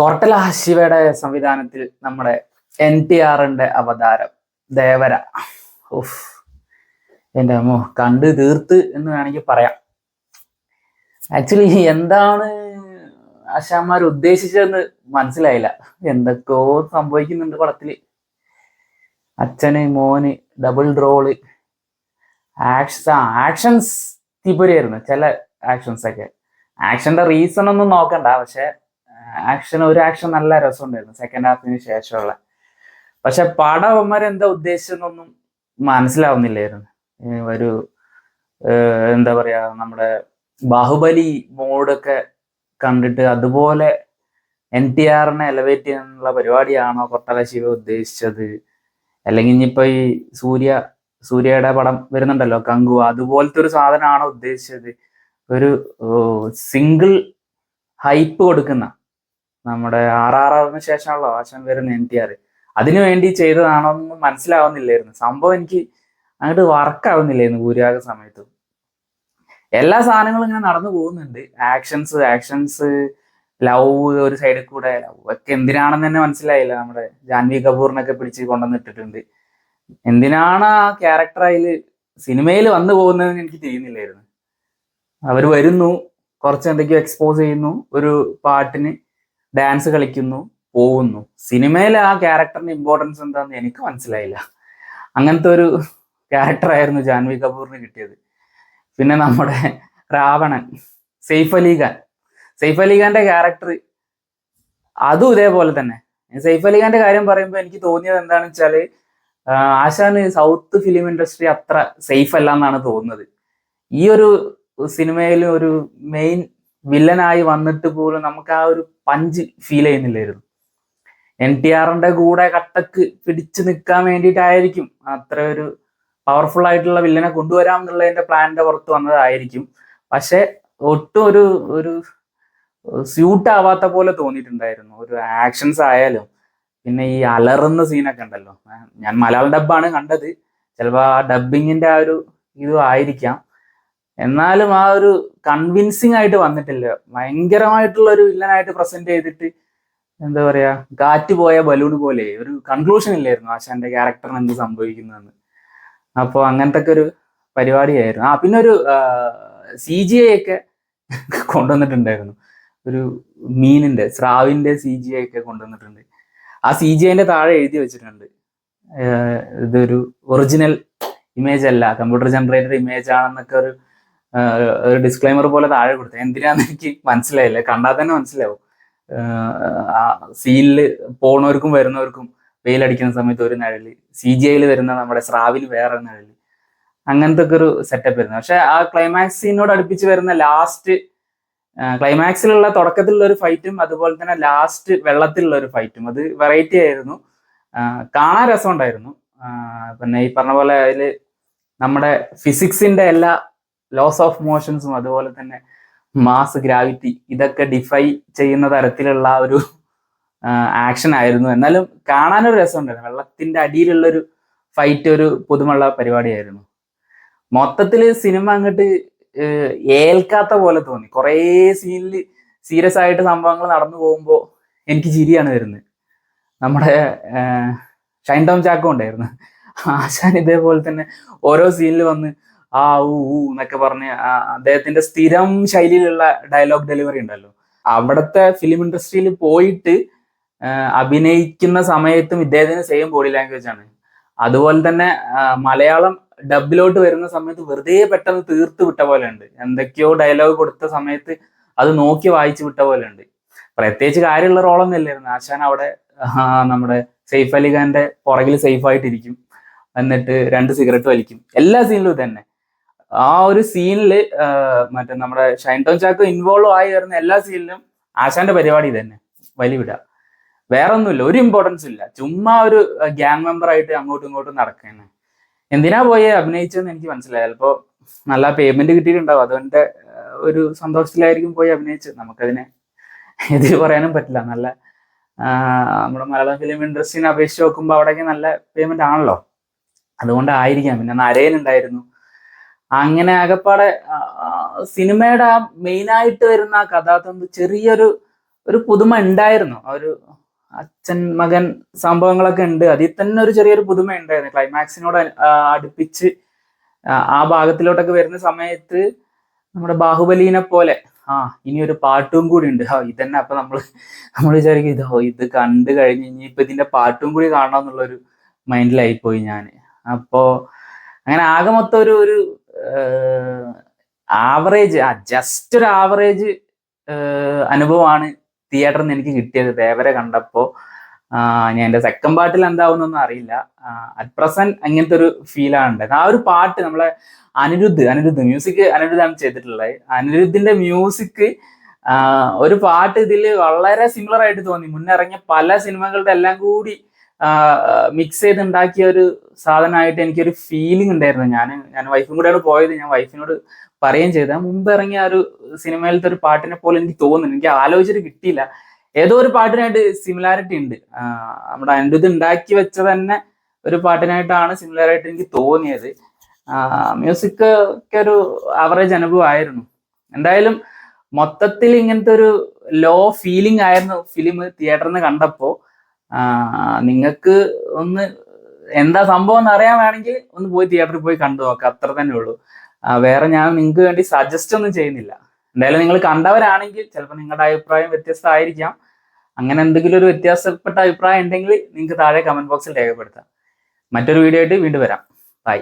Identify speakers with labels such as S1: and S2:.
S1: കോർട്ടല ശിവയുടെ സംവിധാനത്തിൽ നമ്മുടെ NTRന്റെ അവതാരം ദേവര. ഉഫ്, എൻ്റെ അമ്മോ, കണ്ട് തീർത്ത് എന്ന് വേണമെങ്കിൽ പറയാം. ആക്ച്വലി എന്താണ് ആശാന്മാർ ഉദ്ദേശിച്ചതെന്ന് മനസ്സിലായില്ല. എന്തൊക്കെയോ സംഭവിക്കുന്നുണ്ട് പടത്തില്. അച്ഛന് മോന് ഡബിൾ റോള്, ആക്ഷൻസ് തീപ്പൊരിയായിരുന്നു. ചില ആക്ഷൻസ് ഒക്കെ ആക്ഷന്റെ റീസൺ ഒന്നും നോക്കണ്ട, പക്ഷെ ഒരു ആക്ഷൻ നല്ല രസമുണ്ടായിരുന്നു സെക്കൻഡ് ഹാഫിന് ശേഷമുള്ള. പക്ഷെ പടം അവന്മാരെന്താ ഉദ്ദേശിച്ചെന്നൊന്നും മനസ്സിലാവുന്നില്ലായിരുന്നു. ഒരു എന്താ പറയാ, നമ്മുടെ ബാഹുബലി മോഡൊക്കെ കണ്ടിട്ട് അതുപോലെ NTRനെ എലവേറ്റ് ചെയ്യാനുള്ള പരിപാടിയാണോ കൊട്ടല ശിവ ഉദ്ദേശിച്ചത്? അല്ലെങ്കിൽ ഇനിയിപ്പോ ഈ സൂര്യയുടെ പടം വരുന്നുണ്ടല്ലോ, കങ്കു, അതുപോലത്തെ ഒരു സാധനമാണോ ഉദ്ദേശിച്ചത്? ഒരു സിംഗിൾ ഹൈപ്പ് കൊടുക്കുന്ന, നമ്മുടെ RRRന് ശേഷമാണല്ലോ ആശാൻ വരുന്ന NTR, അതിനു വേണ്ടി ചെയ്തതാണോ എന്ന് മനസ്സിലാവുന്നില്ലായിരുന്നു. സംഭവം എനിക്ക് അങ്ങോട്ട് വർക്കാവുന്നില്ലായിരുന്നു ഭൂരിഭാഗ സമയത്തും. എല്ലാ സാധനങ്ങളും ഇങ്ങനെ നടന്നു പോകുന്നുണ്ട്. ആക്ഷൻസ്, ലവ് ഒരു സൈഡിൽ കൂടെ. ലവ് ഒക്കെ എന്തിനാണെന്ന് തന്നെ മനസ്സിലായില്ല. നമ്മുടെ ജാൻവി കപൂറിനൊക്കെ പിടിച്ച് കൊണ്ടുവന്നിട്ടിട്ടുണ്ട്. എന്തിനാണ് ആ ക്യാരക്ടർ അതില് സിനിമയിൽ വന്നു പോകുന്നതെന്ന് എനിക്ക് ചെയ്യുന്നില്ലായിരുന്നു. അവർ വരുന്നു, കുറച്ച് എന്തൊക്കെയോ എക്സ്പോസ് ചെയ്യുന്നു, ഒരു പാട്ടിന് ഡാൻസ് കളിക്കുന്നു, പോകുന്നു. സിനിമയിൽ ആ ക്യാരക്ടറിന്റെ ഇമ്പോർട്ടൻസ് എന്താണെന്ന് എനിക്ക് മനസ്സിലായില്ല. അങ്ങനത്തെ ഒരു ക്യാരക്ടറായിരുന്നു ജാൻവി കപൂറിന് കിട്ടിയത്. പിന്നെ നമ്മുടെ രാവണൻ, സെയ്ഫ് അലി ഖാന്റെ ക്യാരക്ടർ അതും ഇതേപോലെ തന്നെ. സെയ്ഫ് അലി ഖാന്റെ കാര്യം പറയുമ്പോൾ എനിക്ക് തോന്നിയത് എന്താണെന്ന് വെച്ചാല്, ആശാന് സൗത്ത് ഫിലിം ഇൻഡസ്ട്രി അത്ര സേഫ് അല്ല എന്നാണ് തോന്നുന്നത്. ഈ ഒരു സിനിമയിൽ ഒരു മെയിൻ വില്ലനായി വന്നിട്ട് പോലും നമുക്ക് ആ ഒരു പഞ്ച് ഫീൽ ചെയ്യുന്നില്ലായിരുന്നു. NTRന്റെ കൂടെ കട്ടക്ക് പിടിച്ചു നിൽക്കാൻ വേണ്ടിയിട്ടായിരിക്കും അത്ര ഒരു പവർഫുൾ ആയിട്ടുള്ള വില്ലനെ കൊണ്ടുവരാം എന്നുള്ളതിന്റെ പ്ലാനിന്റെ പുറത്ത് വന്നതായിരിക്കും. പക്ഷെ ഒട്ടും ഒരു സ്യൂട്ട് ആവാത്ത പോലെ തോന്നിയിട്ടുണ്ടായിരുന്നു. ഒരു ആക്ഷൻസ് ആയാലും, പിന്നെ ഈ അലറുന്ന സീനൊക്കെ ഉണ്ടല്ലോ. ഞാൻ മലയാളം ഡബ്ബാണ് കണ്ടത്, ചിലപ്പോൾ ആ ഡബിങ്ങിന്റെ ആ ഒരു ഇതും ആയിരിക്കാം. എന്നാലും ആ ഒരു കൺവിൻസിങ് ആയിട്ട് വന്നിട്ടില്ല. ഭയങ്കരമായിട്ടുള്ള ഒരു വില്ലനായിട്ട് പ്രസന്റ് ചെയ്തിട്ട്, എന്താ പറയാ, കാറ്റ് പോയ ബലൂൺ പോലെ ഒരു കൺക്ലൂഷൻ ഇല്ലായിരുന്നു ആശാന്റെ ക്യാരക്ടറിന് എന്ത് സംഭവിക്കുന്നതെന്ന്. അപ്പോൾ അങ്ങനത്തെ ഒക്കെ ഒരു പരിപാടിയായിരുന്നു. പിന്നെ ഒരു CGI ഒക്കെ കൊണ്ടുവന്നിട്ടുണ്ടായിരുന്നു. ഒരു മീനിന്റെ, സ്രാവിന്റെ CGI ഒക്കെ കൊണ്ടുവന്നിട്ടുണ്ട്. ആ CGIന്റെ താഴെ എഴുതി വെച്ചിട്ടുണ്ട്, ഇതൊരു ഒറിജിനൽ ഇമേജ് അല്ല, കമ്പ്യൂട്ടർ ജനറേറ്റഡ് ഇമേജ് ആണെന്നൊക്കെ ഒരു ഡിസ്ക്ലൈമർ പോലെ താഴെ കൊടുത്തത്. എന്തിനാന്ന് എനിക്ക് മനസ്സിലായില്ല. കണ്ടാൽ തന്നെ മനസ്സിലാവും. ആ സീനില് പോണവർക്കും വരുന്നവർക്കും വെയിലടിക്കുന്ന സമയത്ത് ഒരു നിഴല്, CGIയിൽ വരുന്ന നമ്മുടെ സ്രാവിന് വേറെ നിഴല്, അങ്ങനത്തെ ഒക്കെ ഒരു സെറ്റപ്പ് വരുന്നത്. പക്ഷെ ആ ക്ലൈമാക്സ് സീനോട് അടുപ്പിച്ച് വരുന്ന ലാസ്റ്റ് ക്ലൈമാക്സിലുള്ള തുടക്കത്തിലുള്ള ഒരു ഫൈറ്റും അതുപോലെ തന്നെ ലാസ്റ്റ് വെള്ളത്തിലുള്ള ഒരു ഫൈറ്റും, അത് വെറൈറ്റി ആയിരുന്നു. കാണാൻ രസമുണ്ടായിരുന്നു. പിന്നെ ഈ പറഞ്ഞ പോലെ അതിൽ നമ്മുടെ ഫിസിക്സിന്റെ എല്ലാ ലോസ് ഓഫ് മോഷൻസും അതുപോലെ തന്നെ മാസ്, ഗ്രാവിറ്റി, ഇതൊക്കെ ഡിഫൈ ചെയ്യുന്ന തരത്തിലുള്ള ഒരു ആക്ഷൻ ആയിരുന്നു. എന്നാലും കാണാനൊരു രസമുണ്ടായിരുന്നു. വെള്ളത്തിന്റെ അടിയിലുള്ളൊരു ഫൈറ്റ് ഒരു പുതുമുള്ള പരിപാടിയായിരുന്നു. മൊത്തത്തിൽ സിനിമ അങ്ങോട്ട് ഏൽക്കാത്ത പോലെ തോന്നി. കുറേ സീനിൽ സീരിയസ് ആയിട്ട് സംഭവങ്ങൾ നടന്നു പോകുമ്പോൾ എനിക്ക് ചിരിയാണ് വരുന്നത്. നമ്മുടെ ഷൈൻ ടോം ചാക്കോ ഉണ്ടായിരുന്നു. ആശാൻ ഇതേപോലെ തന്നെ ഓരോ സീനിൽ വന്ന് ആ ഊ എന്നൊക്കെ പറഞ്ഞ് അദ്ദേഹത്തിന്റെ സ്ഥിരം ശൈലിയിലുള്ള ഡയലോഗ് ഡെലിവറി ഉണ്ടല്ലോ. അവിടുത്തെ ഫിലിം ഇൻഡസ്ട്രിയിൽ പോയിട്ട് അഭിനയിക്കുന്ന സമയത്തും ഇദ്ദേഹത്തിന് സെയിം ബോഡി ലാംഗ്വേജ് ആണ്. അതുപോലെ തന്നെ മലയാളം ഡബിലോട്ട് വരുന്ന സമയത്ത് വെറുതെ പെട്ടെന്ന് തീർത്ത് വിട്ട പോലെ ഉണ്ട്. എന്തൊക്കെയോ ഡയലോഗ് കൊടുത്ത സമയത്ത് അത് നോക്കി വായിച്ചു വിട്ട പോലെ ഉണ്ട്. പ്രത്യേകിച്ച് കാര്യമുള്ള റോളൊന്നും ഇല്ലായിരുന്നു. ആശാൻ അവിടെ നമ്മുടെ സെയ്ഫ് അലി ഖാന്റെ പുറകിൽ സേഫ് ആയിട്ടിരിക്കും, എന്നിട്ട് 2 സിഗരറ്റ് വലിക്കും. എല്ലാ സീനിലും തന്നെ. ആ ഒരു സീനിൽ മറ്റേ നമ്മുടെ ഷൈൻ ടോം ചാക്കോ ഇൻവോൾവ് ആയി വരുന്ന എല്ലാ സീനിലും ആശാന്റെ പരിപാടി തന്നെ, വലിവിട. വേറെ ഒന്നുമില്ല, ഒരു ഇമ്പോർട്ടൻസ് ഇല്ല. ചുമ്മാ ഒരു ഗ്യാങ് മെമ്പർ ആയിട്ട് അങ്ങോട്ടും ഇങ്ങോട്ടും നടക്കുന്നത്. എന്തിനാ പോയി അഭിനയിച്ചതെന്ന് എനിക്ക് മനസ്സിലായി. ചിലപ്പോ നല്ല പേയ്മെന്റ് കിട്ടിയിട്ടുണ്ടാവും, അതുകൊണ്ട് ഒരു സന്തോഷത്തിലായിരിക്കും പോയി അഭിനയിച്ചത്. നമുക്കതിനെ എതിര് പറയാനും പറ്റില്ല. നല്ല നമ്മുടെ മലയാളം ഫിലിം ഇൻഡസ്ട്രീനെ അപേക്ഷിച്ച് നോക്കുമ്പോൾ അവിടെയൊക്കെ നല്ല പേയ്മെന്റ് ആണല്ലോ, അതുകൊണ്ടായിരിക്കാം. പിന്നെ നരയൻ ഉണ്ടായിരുന്നു. അങ്ങനെ ആകപ്പാടെ സിനിമയുടെ ആ മെയിനായിട്ട് വരുന്ന ആ കഥാതന്തു ചെറിയൊരു ഒരു പുതുമ ഉണ്ടായിരുന്നു. ആ ഒരു അച്ഛൻ മകൻ സംഭവങ്ങളൊക്കെ ഉണ്ട്. അതിൽ തന്നെ ഒരു ചെറിയൊരു പുതുമ ഉണ്ടായിരുന്നു. ക്ലൈമാക്സിനോട് അടുപ്പിച്ച് ആ ഭാഗത്തിലോട്ടൊക്കെ വരുന്ന സമയത്ത് നമ്മുടെ ബാഹുബലിനെ പോലെ ഇനി ഒരു പാട്ടും കൂടി ഉണ്ട്. ഇതന്നെ അപ്പൊ നമ്മൾ വിചാരിക്കും ഇത് കണ്ടു കഴിഞ്ഞ് ഇനിയിപ്പോ ഇതിന്റെ പാട്ടും കൂടി കാണണം എന്നുള്ളൊരു മൈൻഡിലായി പോയി ഞാൻ. അപ്പോ അങ്ങനെ ആകെ മൊത്തം ഒരു ആവറേജ്, ജസ്റ്റ് ഒരു ആവറേജ് അനുഭവമാണ് തിയേറ്ററിൽ നിന്ന് എനിക്ക് കിട്ടിയത് ദേവരെ കണ്ടപ്പോ. ഞാൻ എന്റെ സെക്കൻഡ് പാർട്ടിൽ എന്താവുന്നൊന്നും അറിയില്ല. അറ്റ് പ്രസന്റ് അങ്ങനത്തെ ഒരു ഫീലാണ് ഉണ്ടായത്. ആ ഒരു പാട്ട് നമ്മളെ അനിരുദ്ധ് മ്യൂസിക് അനിരുദ്ധാണ് ചെയ്തിട്ടുള്ളത്. അനിരുദ്ധിന്റെ മ്യൂസിക് ഒരു പാട്ട് ഇതിൽ വളരെ സിമിലർ ആയിട്ട് തോന്നി. മുന്നിറങ്ങിയ പല സിനിമകളുടെ എല്ലാം കൂടി മിക്സ് ചെയ്തുണ്ടാക്കിയ ഒരു സാധനമായിട്ട് എനിക്കൊരു ഫീലിംഗ് ഉണ്ടായിരുന്നു. ഞാൻ വൈഫും കൂടെയാണ് പോയത്. ഞാൻ വൈഫിനോട് പറയുകയും ചെയ്ത മുമ്പ് ഇറങ്ങിയ ഒരു സിനിമയിലത്തെ ഒരു പാട്ടിനെ പോലെ എനിക്ക് തോന്നുന്നു. എനിക്ക് ആലോചിച്ചിട്ട് കിട്ടിയില്ല. ഏതോ ഒരു പാട്ടിനായിട്ട് സിമിലാരിറ്റി ഉണ്ട്. നമ്മുടെ അനിരുദ്ധ് ഉണ്ടാക്കി വെച്ച തന്നെ ഒരു പാട്ടിനായിട്ടാണ് സിമിലർ ആയിട്ട് എനിക്ക് തോന്നിയത്. മ്യൂസിക് ഒക്കെ ഒരു ആവറേജ് അനുഭവമായിരുന്നു. എന്തായാലും മൊത്തത്തിൽ ഇങ്ങനത്തെ ഒരു ലോ ഫീലിംഗ് ആയിരുന്നു ഫിലിം തിയേറ്ററിൽ നിന്ന് കണ്ടപ്പോ. നിങ്ങൾക്ക് ഒന്ന് എന്താ സംഭവം എന്ന് അറിയാൻ വേണമെങ്കിൽ ഒന്ന് പോയി തിയേറ്ററിൽ പോയി കണ്ടു നോക്കാം. അത്ര തന്നെ ഉള്ളൂ. വേറെ ഞാൻ നിങ്ങൾക്ക് വേണ്ടി സജസ്റ്റ് ഒന്നും ചെയ്യുന്നില്ല. എന്തായാലും നിങ്ങൾ കണ്ടവരാണെങ്കിൽ ചിലപ്പോൾ നിങ്ങളുടെ അഭിപ്രായം വ്യത്യസ്തമായിരിക്കാം. അങ്ങനെ എന്തെങ്കിലും ഒരു വ്യത്യാസപ്പെട്ട അഭിപ്രായം ഉണ്ടെങ്കിൽ നിങ്ങൾക്ക് താഴെ കമന്റ് ബോക്സിൽ രേഖപ്പെടുത്താം. മറ്റൊരു വീഡിയോ ആയിട്ട് വീണ്ടും വരാം. ബൈ.